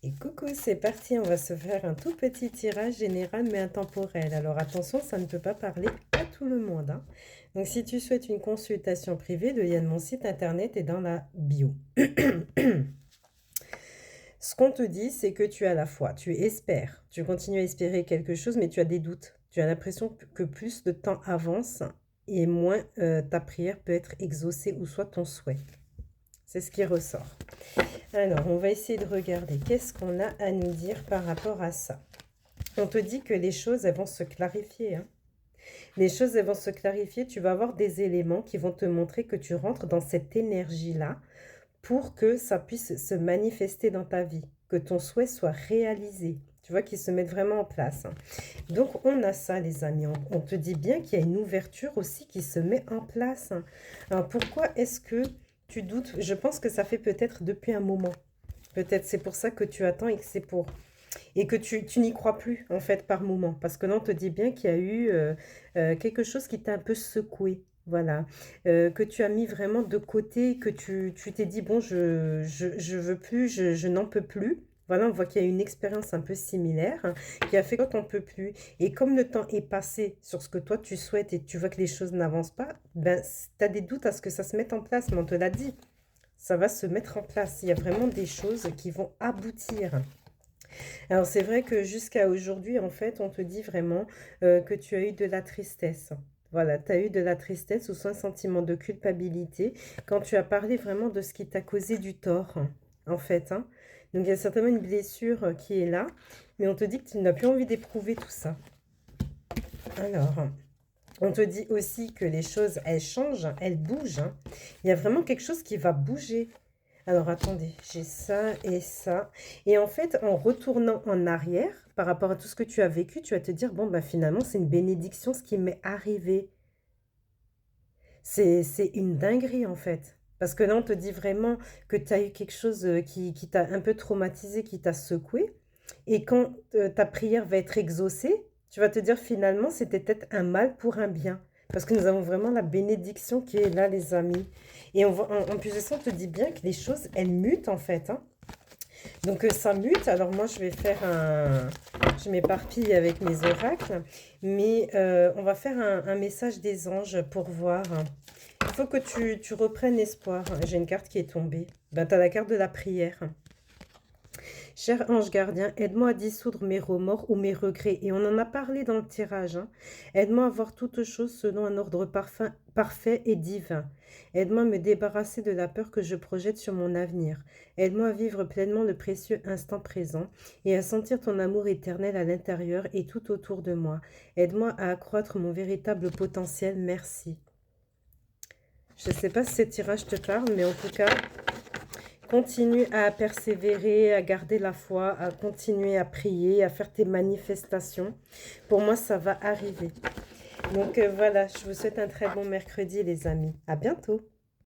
Et coucou, c'est parti, on va se faire un tout petit tirage général mais intemporel. Alors attention, ça ne peut pas parler à tout le monde, hein. Donc si tu souhaites une consultation privée, le lien de mon site internet est dans la bio. Ce qu'on te dit, c'est que tu as la foi, tu espères, tu continues à espérer quelque chose, mais tu as des doutes. Tu as l'impression que plus de temps avance et moins ta prière peut être exaucée ou soit ton souhait. C'est ce qui ressort. Alors, on va essayer de regarder qu'est-ce qu'on a à nous dire par rapport à ça. On te dit que les choses, elles vont se clarifier, hein. Les choses, elles vont se clarifier. Tu vas avoir des éléments qui vont te montrer que tu rentres dans cette énergie-là pour que ça puisse se manifester dans ta vie, que ton souhait soit réalisé. Tu vois, qu'ils se mettent vraiment en place, hein. Donc, on a ça, les amis. On te dit bien qu'il y a une ouverture aussi qui se met en place, hein. Alors, pourquoi est-ce que tu doutes? Je pense que ça fait peut-être depuis un moment. Peut-être c'est pour ça que tu attends et que c'est pour... Et que tu n'y crois plus, en fait, par moment. Parce que là, on te dit bien qu'il y a eu quelque chose qui t'a un peu secoué. Voilà. Que tu as mis vraiment de côté, que tu t'es dit, bon, je veux plus, je n'en peux plus. Voilà, on voit qu'il y a une expérience un peu similaire, hein, qui a fait que toi, t'en peux plus. Et comme le temps est passé sur ce que toi, tu souhaites et tu vois que les choses n'avancent pas, ben, tu as des doutes à ce que ça se mette en place, mais on te l'a dit. Ça va se mettre en place. Il y a vraiment des choses qui vont aboutir. Alors c'est vrai que jusqu'à aujourd'hui, en fait, on te dit vraiment que tu as eu de la tristesse. Voilà, tu as eu de la tristesse ou soit un sentiment de culpabilité quand tu as parlé vraiment de ce qui t'a causé du tort, en fait, hein. Donc il y a certainement une blessure qui est là, mais on te dit que tu n'as plus envie d'éprouver tout ça. Alors, on te dit aussi que les choses, elles changent, elles bougent, hein. Il y a vraiment quelque chose qui va bouger. Alors attendez, j'ai ça et ça. Et en fait, en retournant en arrière, par rapport à tout ce que tu as vécu, tu vas te dire, bon, bah finalement, c'est une bénédiction ce qui m'est arrivé. C'est une dinguerie en fait. Parce que là, on te dit vraiment que tu as eu quelque chose qui t'a un peu traumatisé, qui t'a secoué. Et quand ta prière va être exaucée, tu vas te dire finalement, c'était peut-être un mal pour un bien. Parce que nous avons vraiment la bénédiction qui est là, les amis. Et en plus de ça, on te dit bien que les choses, elles mutent en fait, hein. Donc ça mute. Alors moi, je vais faire un... Je m'éparpille avec mes oracles. Mais on va faire un message des anges pour voir. Il faut que tu reprennes espoir. J'ai une carte qui est tombée. Ben, tu as la carte de la prière. Cher ange gardien, aide-moi à dissoudre mes remords ou mes regrets. Et on en a parlé dans le tirage, hein. Aide-moi à voir toutes choses selon un ordre parfait et divin. Aide-moi à me débarrasser de la peur que je projette sur mon avenir. Aide-moi à vivre pleinement le précieux instant présent et à sentir ton amour éternel à l'intérieur et tout autour de moi. Aide-moi à accroître mon véritable potentiel. Merci. Je ne sais pas si ce tirage te parle, mais en tout cas, continue à persévérer, à garder la foi, à continuer à prier, à faire tes manifestations. Pour moi, ça va arriver. Donc voilà, je vous souhaite un très bon mercredi, les amis. À bientôt.